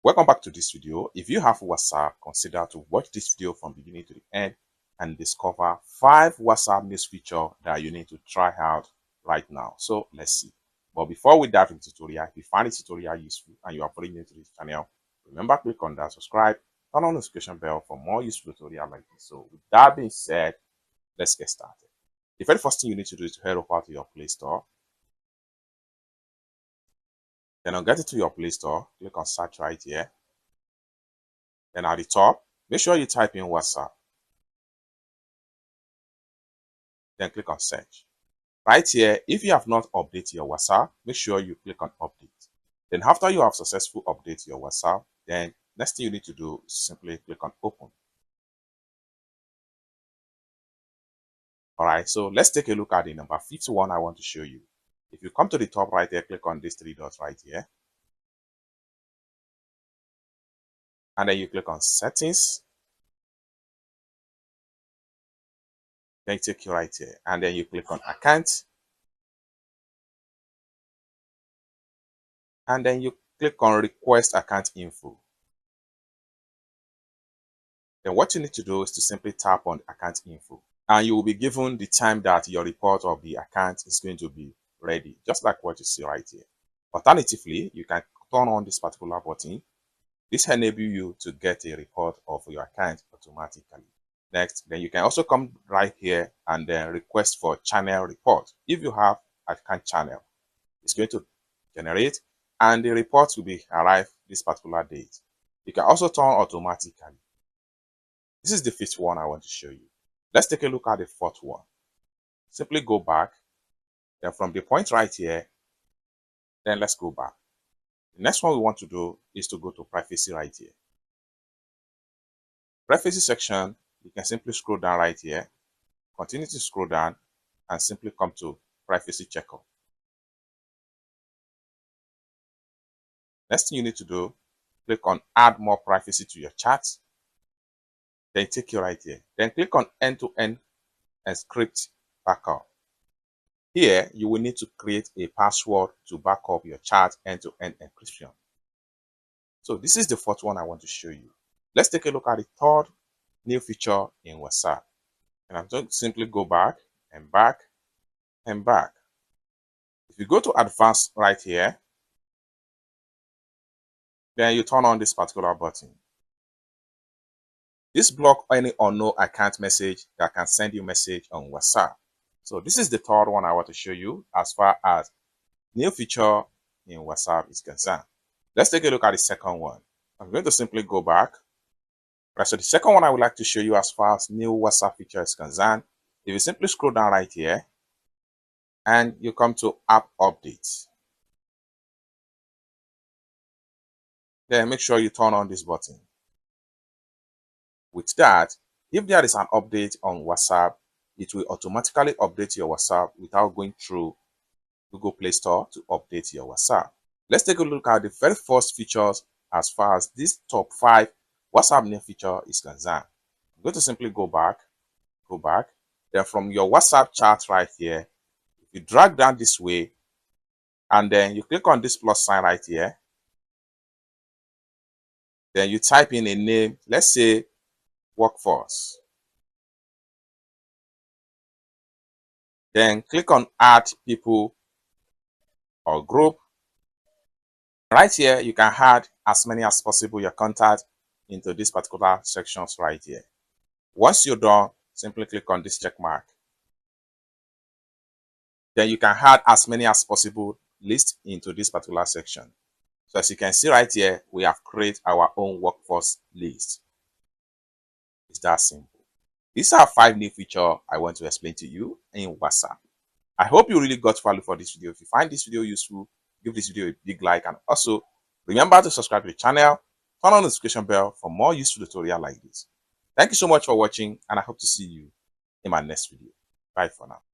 Welcome back to this video. If you have WhatsApp, consider to watch this video from beginning to the end and discover 5 WhatsApp news features that you need to try out right now. So let's see. But before we dive into the tutorial, if you find this tutorial useful and you are pretty new to this channel, remember to click on that subscribe, turn on the notification bell for more useful tutorials like this. So with that being said, let's get started. The very first thing you need to do is to head over to your Play Store. Then I'll get it to your Play Store, click on search right here. Then at the top, make sure you type in WhatsApp. Then click on search. Right here, if you have not updated your WhatsApp, make sure you click on update. Then after you have successfully updated your WhatsApp, then next thing you need to do is simply click on open. Alright, so let's take a look at the number 51 I want to show you. If you come to the top right here, click on these 3 dots right here. And then you click on settings. Then you take you right here. And then you click on account. And then you click on request account info. Then what you need to do is to simply tap on account info. And you will be given the time that your report of the account is going to be ready, just like what you see right here. Alternatively, you can turn on this particular button. This enables you to get a report of your account automatically. Next, then you can also come right here and then request for channel report. If you have account channel, it's going to generate and the report will be arrive this particular date. You can also turn automatically. This is the 5th one I want to show you. Let's take a look at the 4th one. Simply go back. Then from the point right here, then let's go back. The next one we want to do is to go to privacy right here. Privacy section, you can simply scroll down right here, continue to scroll down and simply come to privacy checkup. Next thing you need to do, click on add more privacy to your chat. Then take you right here. Then click on end-to-end encrypt backup. Here, you will need to create a password to back up your chat end-to-end encryption. So this is the 4th one I want to show you. Let's take a look at the 3rd new feature in WhatsApp. And I'm going to simply go back and back and back. If you go to advanced right here, then you turn on this particular button. This blocks any unknown account message that can send you message on WhatsApp. So this is the 3rd one I want to show you as far as new feature in WhatsApp is concerned. Let's take a look at the 2nd one. I'm going to simply go back. Right, so the 2nd one I would like to show you as far as new WhatsApp feature is concerned. If you simply scroll down right here and you come to app updates, then make sure you turn on this button. With that, if there is an update on WhatsApp, it will automatically update your WhatsApp without going through Google Play Store to update your WhatsApp. Let's take a look at the very first features as far as this top 5 WhatsApp new feature is concerned. I'm going to simply go back. Then from your WhatsApp chat right here, if you drag down this way, and then you click on this plus sign right here, then you type in a name, let's say workforce. Then click on add people or group. Right here, you can add as many as possible your contact into these particular sections right here. Once you're done, simply click on this check mark. Then you can add as many as possible list into this particular section. So as you can see right here, we have created our own workforce list. It's that simple. These are 5 new features I want to explain to you in WhatsApp. I hope you really got value for this video. If you find this video useful, give this video a big like, and also remember to subscribe to the channel, turn on the notification bell for more useful tutorials like this. Thank you so much for watching, and I hope to see you in my next video. Bye for now.